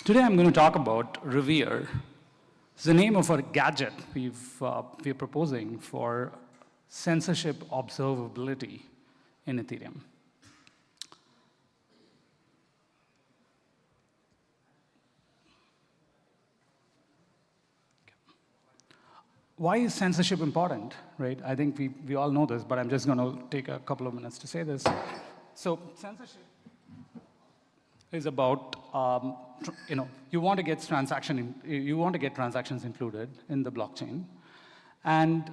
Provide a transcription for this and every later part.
Today I'm going to talk about Rever. It's the name of our gadget we're proposing for censorship observability in Ethereum. Why is censorship important, right? I think we all know this, but I'm just going to take a couple of minutes to say this. So censorship is about, you want to get transactions included in the blockchain, and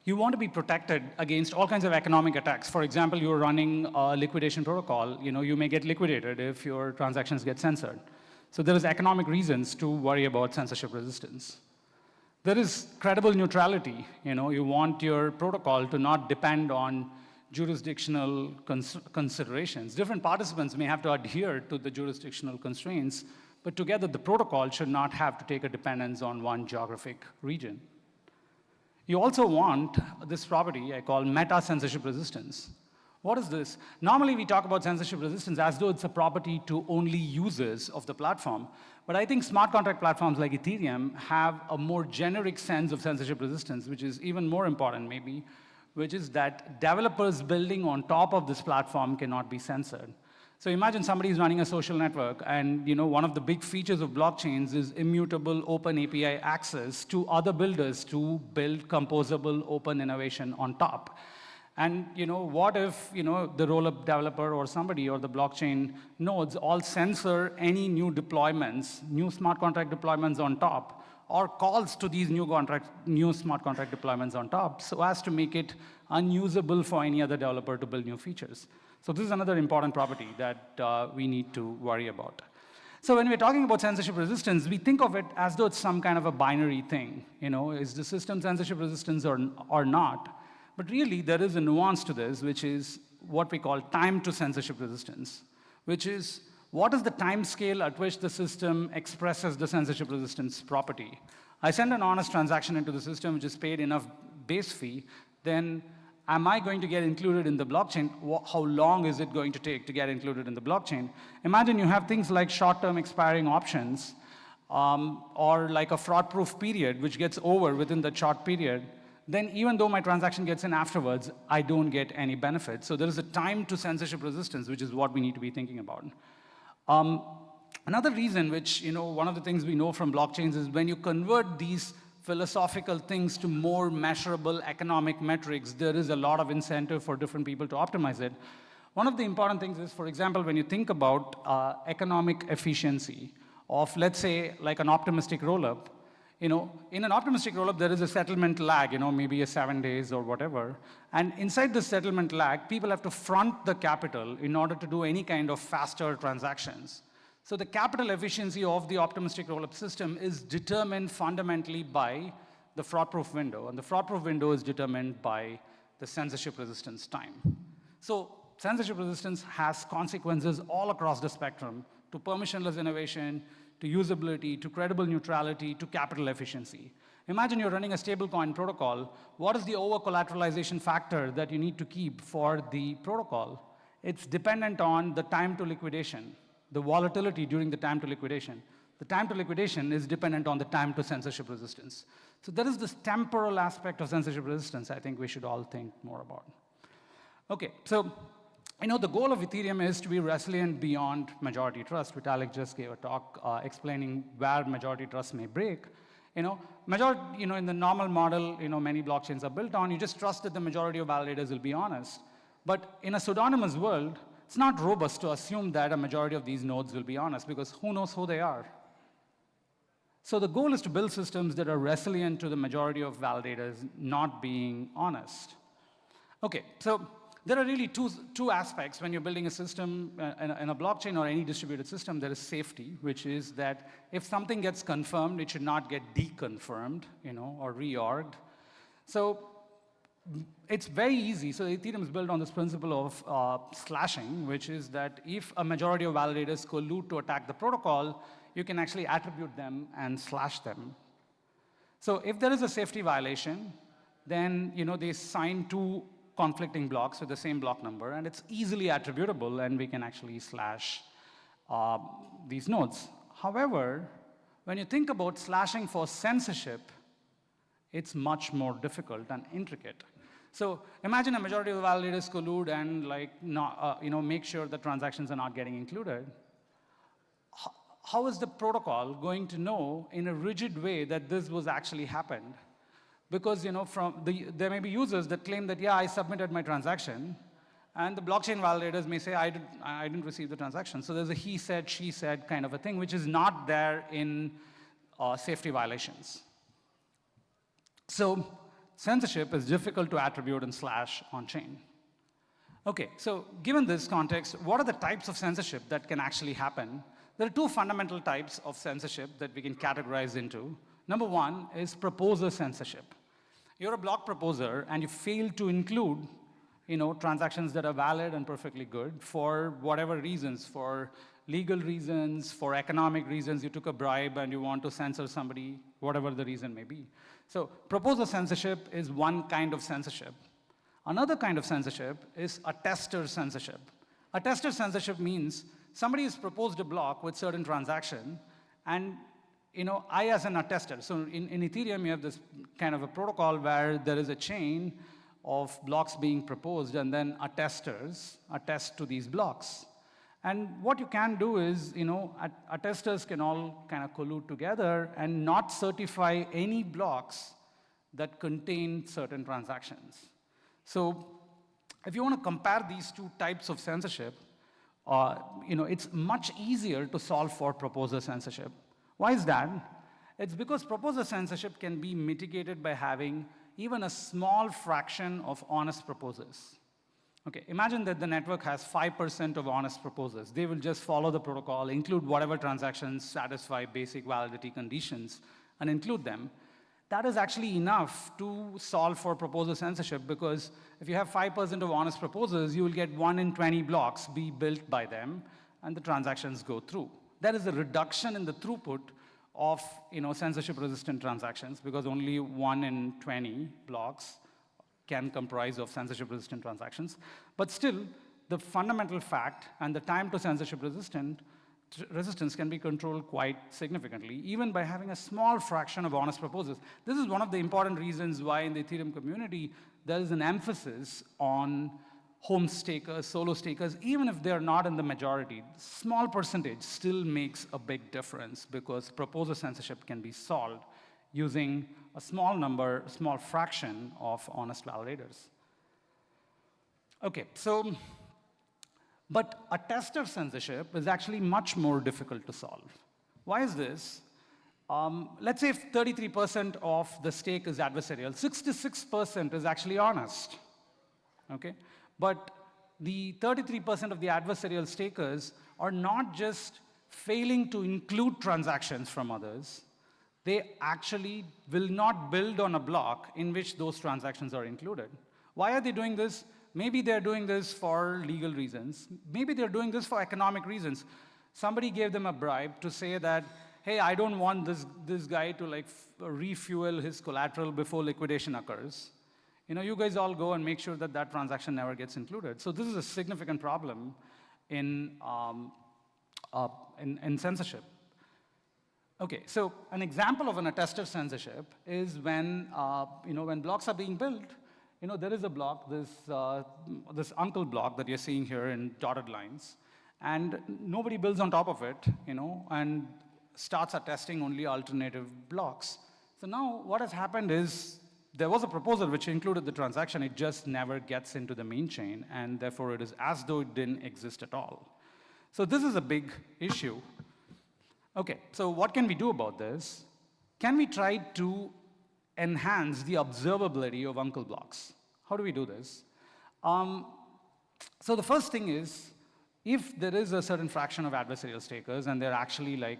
you want to be protected against all kinds of economic attacks. For example, you're running a liquidation protocol. You may get liquidated if your transactions get censored. So there is economic reasons to worry about censorship resistance. There is credible neutrality. You want your protocol to not depend on jurisdictional considerations. Different participants may have to adhere to the jurisdictional constraints, but together the protocol should not have to take a dependence on one geographic region. You also want this property I call meta-censorship resistance. What is this? Normally, we talk about censorship resistance as though it's a property to only users of the platform. But I think smart contract platforms like Ethereum have a more generic sense of censorship resistance, which is even more important, maybe, which is that developers building on top of this platform cannot be censored. So imagine somebody is running a social network, and one of the big features of blockchains is immutable open API access to other builders to build composable open innovation on top. And what if the rollup developer or somebody or the blockchain nodes all censor any new deployments, new smart contract deployments on top, or calls to these new smart contract deployments on top, so as to make it unusable for any other developer to build new features. So this is another important property that we need to worry about. So when we're talking about censorship resistance, we think of it as though it's some kind of a binary thing. Is the system censorship resistance or not? But really, there is a nuance to this, which is what we call time to censorship resistance, which is what is the time scale at which the system expresses the censorship resistance property. I send an honest transaction into the system, which is paid enough base fee, then am I going to get included in the blockchain? How long is it going to take to get included in the blockchain? Imagine you have things like short-term expiring options, or like a fraud-proof period, which gets over within the short period. Then even though my transaction gets in afterwards, I don't get any benefit. So there is a time to censorship resistance, which is what we need to be thinking about. Another reason, which, one of the things we know from blockchains is when you convert these philosophical things to more measurable economic metrics, there is a lot of incentive for different people to optimize it. One of the important things is, for example, when you think about economic efficiency of, let's say, like an optimistic rollup, in an optimistic rollup, there is a settlement lag, maybe 7 days or whatever. And inside the settlement lag, people have to front the capital in order to do any kind of faster transactions. So the capital efficiency of the optimistic rollup system is determined fundamentally by the fraud-proof window. And the fraud-proof window is determined by the censorship resistance time. So censorship resistance has consequences all across the spectrum to permissionless innovation, to usability, to credible neutrality, to capital efficiency. Imagine you're running a stablecoin protocol. What is the over-collateralization factor that you need to keep for the protocol? It's dependent on the time to liquidation, the volatility during the time to liquidation. The time to liquidation is dependent on the time to censorship resistance. So there is this temporal aspect of censorship resistance I think we should all think more about. Okay, so the goal of Ethereum is to be resilient beyond majority trust. Vitalik just gave a talk explaining where majority trust may break. In the normal model, many blockchains are built on. You just trust that the majority of validators will be honest. But in a pseudonymous world, it's not robust to assume that a majority of these nodes will be honest, because who knows who they are? So the goal is to build systems that are resilient to the majority of validators not being honest. Okay, so there are really two aspects when you're building a system in a blockchain or any distributed system. There is safety, which is that if something gets confirmed, it should not get deconfirmed, or reorged. So it's very easy. So Ethereum is built on this principle of slashing, which is that if a majority of validators collude to attack the protocol, you can actually attribute them and slash them. So if there is a safety violation, then they sign two conflicting blocks with the same block number, and it's easily attributable, and we can actually slash these nodes. However, when you think about slashing for censorship, it's much more difficult and intricate. So imagine a majority of the validators collude and make sure that transactions are not getting included. How is the protocol going to know in a rigid way that this was actually happened? Because there may be users that claim that, yeah, I submitted my transaction, and the blockchain validators may say, I didn't receive the transaction. So there's a he said, she said kind of a thing, which is not there in safety violations. So censorship is difficult to attribute and slash on-chain. OK, so given this context, what are the types of censorship that can actually happen? There are two fundamental types of censorship that we can categorize into. Number one is proposer censorship. You're a block proposer, and you fail to include transactions that are valid and perfectly good for whatever reasons, for legal reasons, for economic reasons. You took a bribe and you want to censor somebody, whatever the reason may be. So proposer censorship is one kind of censorship. Another kind of censorship is attester censorship. Attester censorship means somebody has proposed a block with certain transaction, and I as an attester. So in Ethereum, you have this kind of a protocol where there is a chain of blocks being proposed, and then attesters attest to these blocks. And what you can do is, attesters can all kind of collude together and not certify any blocks that contain certain transactions. So if you want to compare these two types of censorship, it's much easier to solve for proposer censorship. Why is that? It's because proposer censorship can be mitigated by having even a small fraction of honest proposers. Okay, imagine that the network has 5% of honest proposers. They will just follow the protocol, include whatever transactions satisfy basic validity conditions, and include them. That is actually enough to solve for proposer censorship, because if you have 5% of honest proposers, you will get 1 in 20 blocks be built by them, and the transactions go through. That is a reduction in the throughput of censorship-resistant transactions, because only 1 in 20 blocks can comprise of censorship-resistant transactions. But still, the fundamental fact and the time to censorship resistance can be controlled quite significantly, even by having a small fraction of honest proposers. This is one of the important reasons why in the Ethereum community, there is an emphasis on home stakers, solo stakers, even if they're not in the majority. Small percentage still makes a big difference, because proposer censorship can be solved using a small fraction of honest validators. OK, so, but attester censorship is actually much more difficult to solve. Why is this? Let's say if 33% of the stake is adversarial, 66% is actually honest. Okay? But the 33% of the adversarial stakers are not just failing to include transactions from others. They actually will not build on a block in which those transactions are included. Why are they doing this? Maybe they're doing this for legal reasons. Maybe they're doing this for economic reasons. Somebody gave them a bribe to say that, hey, I don't want this guy to refuel his collateral before liquidation occurs. You guys all go and make sure that that transaction never gets included. So this is a significant problem in censorship. OK, so an example of an attester censorship is when blocks are being built. There is a block, this uncle block that you're seeing here in dotted lines, and nobody builds on top of it, and starts attesting only alternative blocks. So now what has happened is there was a proposal which included the transaction. It just never gets into the main chain, and therefore it is as though it didn't exist at all. So this is a big issue. OK, so what can we do about this? Can we try to enhance the observability of uncle blocks? How do we do this? So the first thing is, if there is a certain fraction of adversarial stakers and they're actually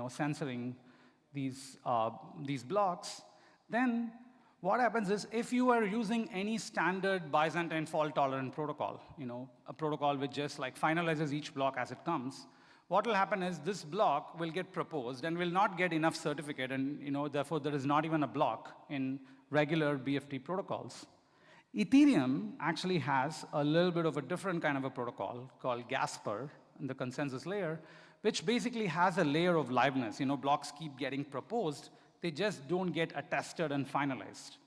censoring these blocks, then what happens is, if you are using any standard Byzantine fault-tolerant protocol, a protocol which just finalizes each block as it comes, what will happen is this block will get proposed and will not get enough certificate, and therefore there is not even a block in regular BFT protocols. Ethereum actually has a little bit of a different kind of a protocol called Gasper in the consensus layer, which basically has a layer of liveness. Blocks keep getting proposed. They just don't get attested and finalized.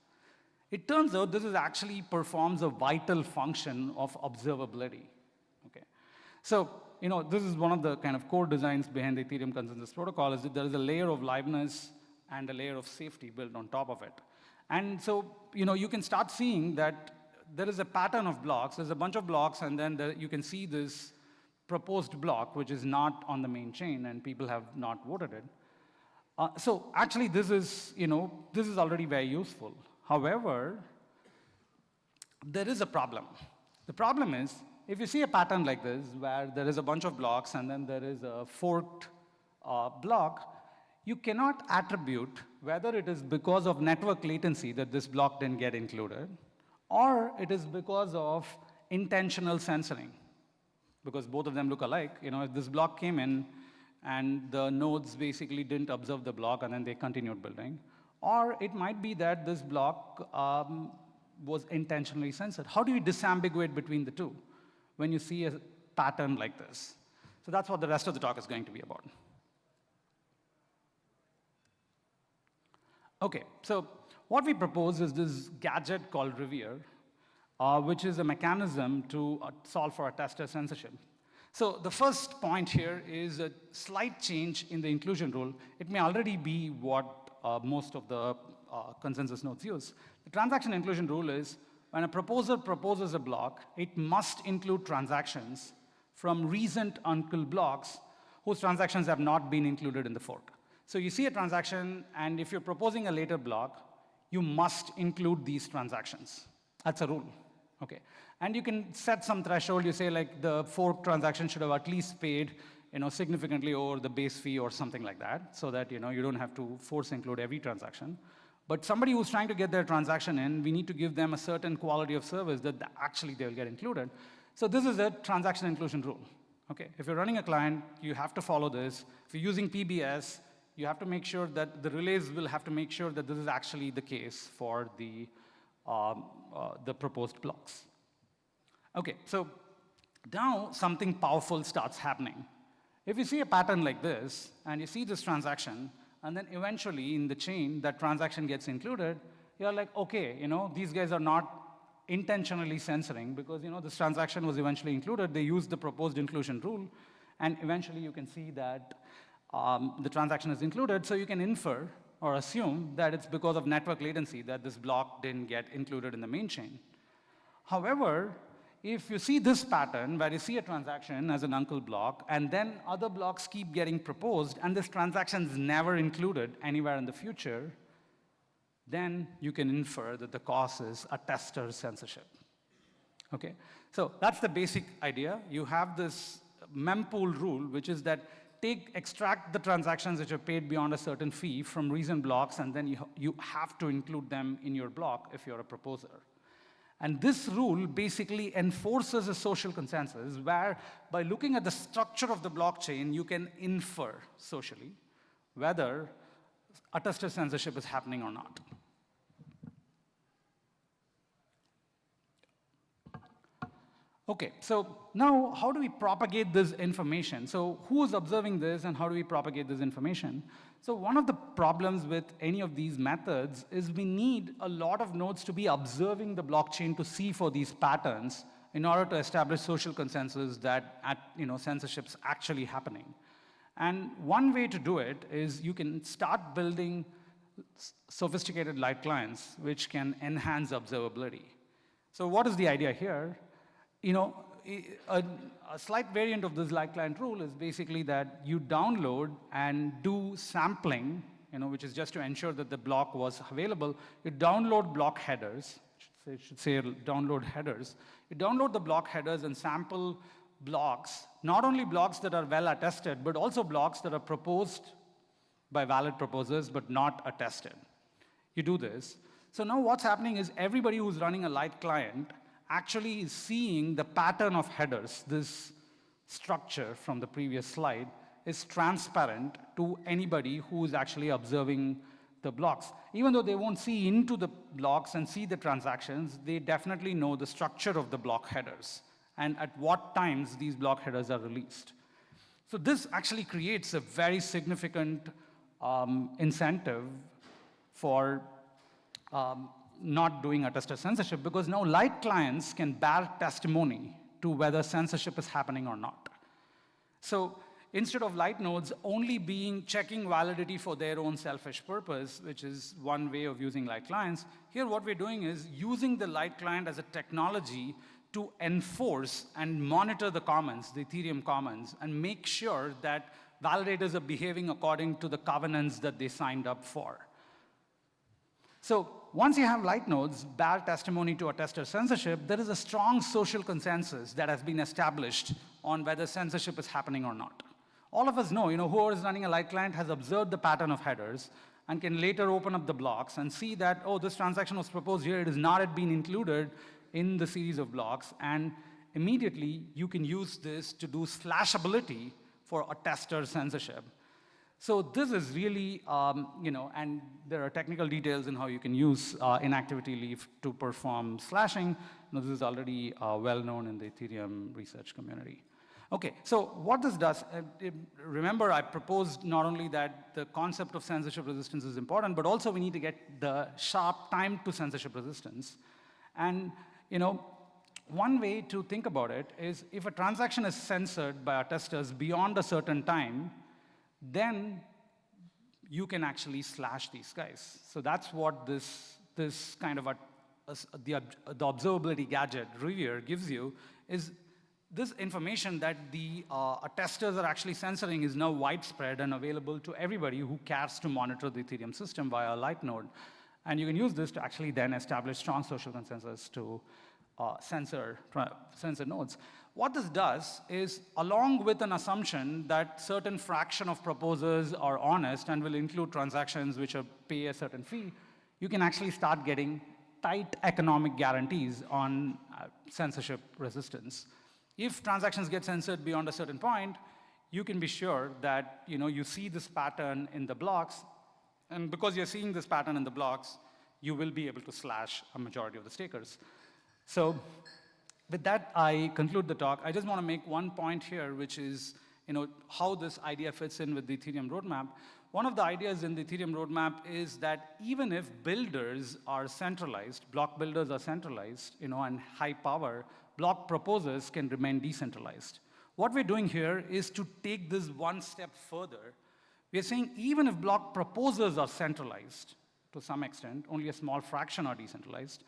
It turns out this is actually performs a vital function of observability. Okay. So, this is one of the kind of core designs behind the Ethereum consensus protocol is that there is a layer of liveness and a layer of safety built on top of it. And so, you can start seeing that there is a pattern of blocks. There's a bunch of blocks, and then you can see this proposed block, which is not on the main chain, and people have not voted it. So actually, this is already very useful. However, there is a problem. The problem is, if you see a pattern like this, where there is a bunch of blocks, and then there is a forked block, you cannot attribute whether it is because of network latency that this block didn't get included, or it is because of intentional censoring, because both of them look alike. If this block came in and the nodes basically didn't observe the block and then they continued building, or it might be that this block was intentionally censored. How do you disambiguate between the two when you see a pattern like this? So that's what the rest of the talk is going to be about. Okay, so what we propose is this gadget called Rever, which is a mechanism to solve for attester censorship. So the first point here is a slight change in the inclusion rule. It may already be what most of the consensus nodes use. The transaction inclusion rule is when a proposer proposes a block, it must include transactions from recent uncle blocks whose transactions have not been included in the fork. So you see a transaction, and if you're proposing a later block, you must include these transactions. That's a rule. Okay. And you can set some threshold. You say, like, the fork transaction should have at least paid significantly over the base fee or something like that, so that you don't have to force include every transaction. But somebody who's trying to get their transaction in, we need to give them a certain quality of service that actually they'll get included. So this is a transaction inclusion rule. Okay. If you're running a client, you have to follow this. If you're using PBS, you have to make sure that the relays will have to make sure that this is actually the case for the proposed blocks. Okay, so now something powerful starts happening. If you see a pattern like this, and you see this transaction, and then eventually in the chain that transaction gets included, you're like, okay, these guys are not intentionally censoring because this transaction was eventually included. They used the proposed inclusion rule, and eventually you can see that the transaction is included, so you can infer or assume that it's because of network latency that this block didn't get included in the main chain. However, if you see this pattern where you see a transaction as an uncle block, and then other blocks keep getting proposed, and this transaction is never included anywhere in the future, then you can infer that the cause is attester censorship. Okay? So that's the basic idea. You have this mempool rule, which is that extract the transactions which are paid beyond a certain fee from recent blocks, and then you have to include them in your block if you're a proposer. And this rule basically enforces a social consensus where, by looking at the structure of the blockchain, you can infer socially whether attester censorship is happening or not. Okay, so now how do we propagate this information? So who is observing this, and how do we propagate this information? So one of the problems with any of these methods is we need a lot of nodes to be observing the blockchain to see for these patterns in order to establish social consensus that censorship's actually happening. And one way to do it is you can start building sophisticated light clients which can enhance observability. So what is the idea here? A slight variant of this light client rule is basically that you download and do sampling, which is just to ensure that the block was available. You download block headers. It should say download headers. You download the block headers and sample blocks, not only blocks that are well attested, but also blocks that are proposed by valid proposers but not attested. You do this. So now what's happening is everybody who's running a light client actually is seeing the pattern of headers. This structure from the previous slide is transparent to anybody who is actually observing the blocks. Even though they won't see into the blocks and see the transactions, they definitely know the structure of the block headers and at what times these block headers are released. So this actually creates a very significant incentive for not doing attester censorship, because now light clients can bear testimony to whether censorship is happening or not. So instead of light nodes only checking validity for their own selfish purpose, which is one way of using light clients, here what we're doing is using the light client as a technology to enforce and monitor the commons, the Ethereum commons, and make sure that validators are behaving according to the covenants that they signed up for. So once you have light nodes bear testimony to attester censorship, there is a strong social consensus that has been established on whether censorship is happening or not. All of us know, whoever is running a light client has observed the pattern of headers and can later open up the blocks and see that, oh, this transaction was proposed here, it is not yet been included in the series of blocks, and immediately you can use this to do slashability for attester censorship. So this is really, and there are technical details in how you can use inactivity leaf to perform slashing. This is already well known in the Ethereum research community. Okay, so what this does, remember I proposed not only that the concept of censorship resistance is important, but also we need to get the sharp time to censorship resistance. And one way to think about it is if a transaction is censored by attesters beyond a certain time, then you can actually slash these guys. So that's what this kind of the observability gadget Rever gives you, is this information that the attesters are actually censoring is now widespread and available to everybody who cares to monitor the Ethereum system via a light node. And you can use this to actually then establish strong social consensus to censor nodes. What this does is, along with an assumption that certain fraction of proposers are honest and will include transactions which pay a certain fee, you can actually start getting tight economic guarantees on censorship resistance. If transactions get censored beyond a certain point, you can be sure that you see this pattern in the blocks, and because you're seeing this pattern in the blocks, you will be able to slash a majority of the stakers. So with that, I conclude the talk. I just want to make one point here, which is how this idea fits in with the Ethereum roadmap. One of the ideas in the Ethereum roadmap is that even if builders are centralized, block builders are centralized, and high power, block proposers can remain decentralized. What we're doing here is to take this one step further. We're saying even if block proposers are centralized to some extent, only a small fraction are decentralized,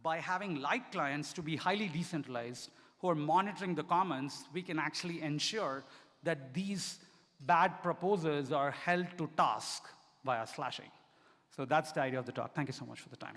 by having light clients to be highly decentralized who are monitoring the commons, we can actually ensure that these bad proposers are held to task via slashing. So that's the idea of the talk. Thank you so much for the time.